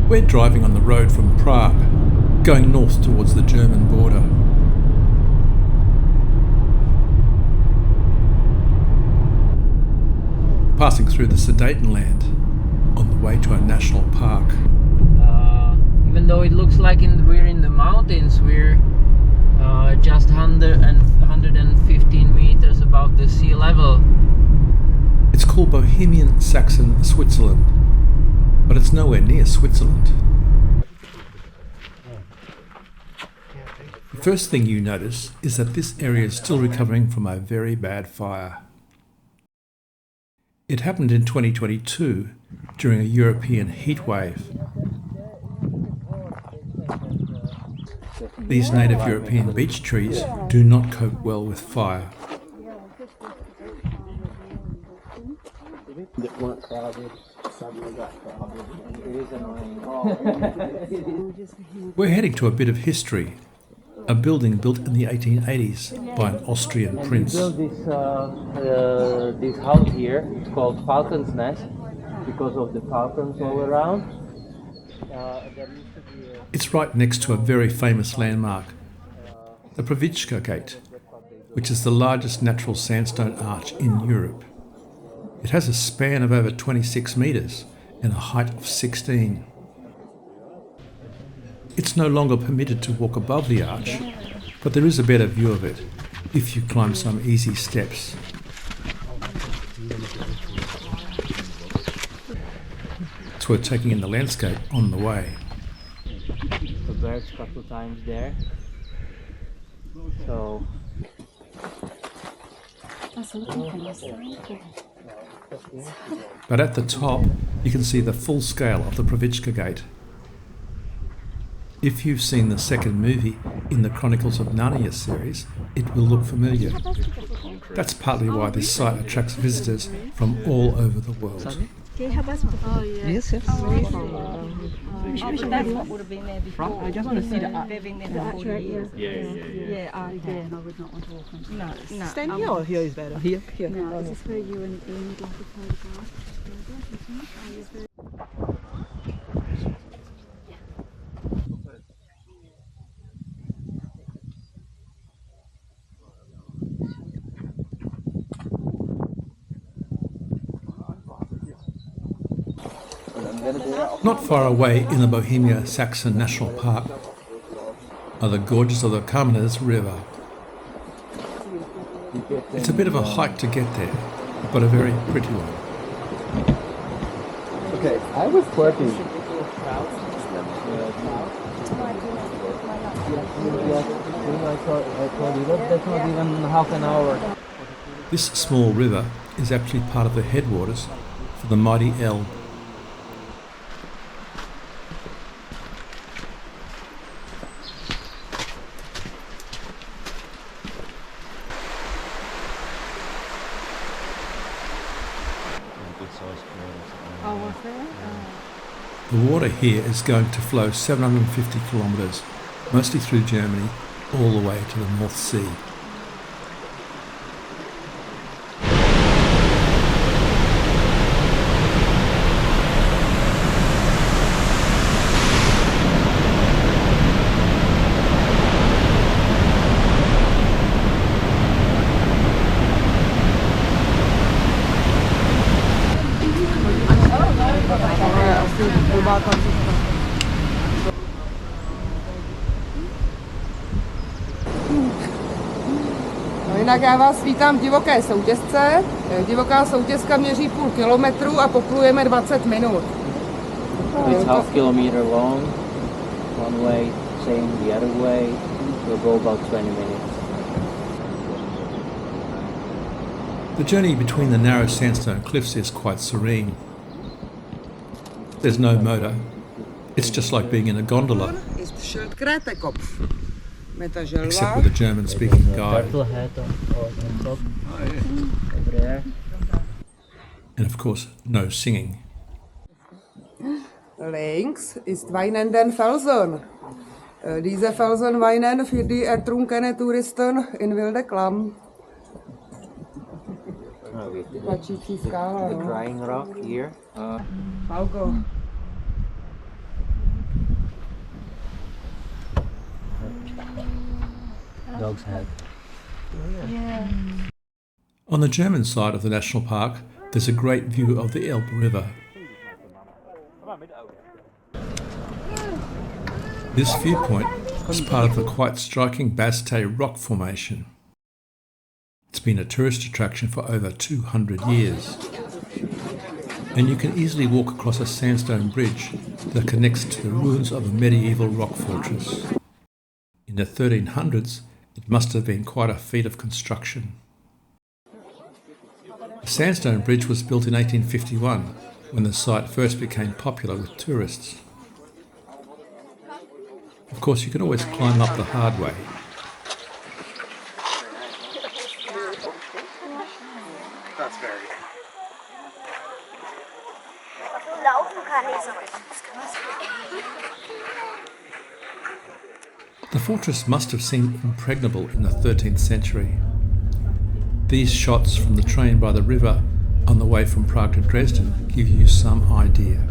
We're driving on the road from Prague, going north towards the German border. Passing through the Sudetenland on the way to a national park. Even though it looks like we're in the mountains, we're just 115 meters above the sea level. It's called Bohemian Saxon Switzerland, but it's nowhere near Switzerland. The first thing you notice is that this area is still recovering from a very bad fire. It happened in 2022 during a European heat wave. These native European beech trees do not cope well with fire. We're heading to a bit of history. A building built in the 1880s by an Austrian prince. We built this house here. It's called Falcon's Nest because of the falcons all around. It's right next to a very famous landmark, the Pravcicka Gate, which is the largest natural sandstone arch in Europe. It has a span of over 26 metres and a height of 16. It's no longer permitted to walk above the arch, but there is a better view of it if you climb some easy steps. It's worth taking in the landscape on the way. The birds a couple times there. So but at the top you can see the full scale of the Pravcicka Gate. If you've seen the second movie in the Chronicles of Narnia series, it will look familiar. That's partly why this site attracts visitors from all over the world. Oh, yeah. Yes, yes. That's what would have been there before. I just want to see the arch. They've been there for 40 years. Yeah, again, I would not want to walk on. No. Stand here or here is better? Here? Here. No, is this where you and Ian would like to photograph? Not far away in the Bohemian Saxon National Park are the gorges of the Kamenice River. It's a bit of a hike to get there, but a very pretty one. Okay, I was working. that's not even half an hour. This small river is actually part of the headwaters for the mighty Elbe. Oh, was there? The water here is going to flow 750 kilometres, mostly through Germany, all the way to the North Sea. No jinak já vás vítám v divoké soutěsce. Divoká soutězka měří půl kilometru a poplujeme 20 minut. It's half kilometer long, one way, same the other way. We'll go about 20 minutes. The journey between the narrow sandstone cliffs is quite serene. There's no motor. It's just like being in a gondola, except with a German-speaking guide. Turtle head on top. Over there. And of course, no singing. Links ist weinenden Felsen. Diese Felsen weinen für die ertrunkene Touristen in wilde Klamm. Plačící skála, The no. drying rock here. Pauko. Dog's head. On the German side of the national park, there's a great view of the Elbe River. This viewpoint is part of the quite striking Bastei rock formation. It's been a tourist attraction for over 200 years. And you can easily walk across a sandstone bridge that connects to the ruins of a medieval rock fortress. In the 1300s, it must have been quite a feat of construction. The sandstone bridge was built in 1851, when the site first became popular with tourists. Of course, you can always climb up the hard way. That's very. The fortress must have seemed impregnable in the 13th century. These shots from the train by the river on the way from Prague to Dresden give you some idea.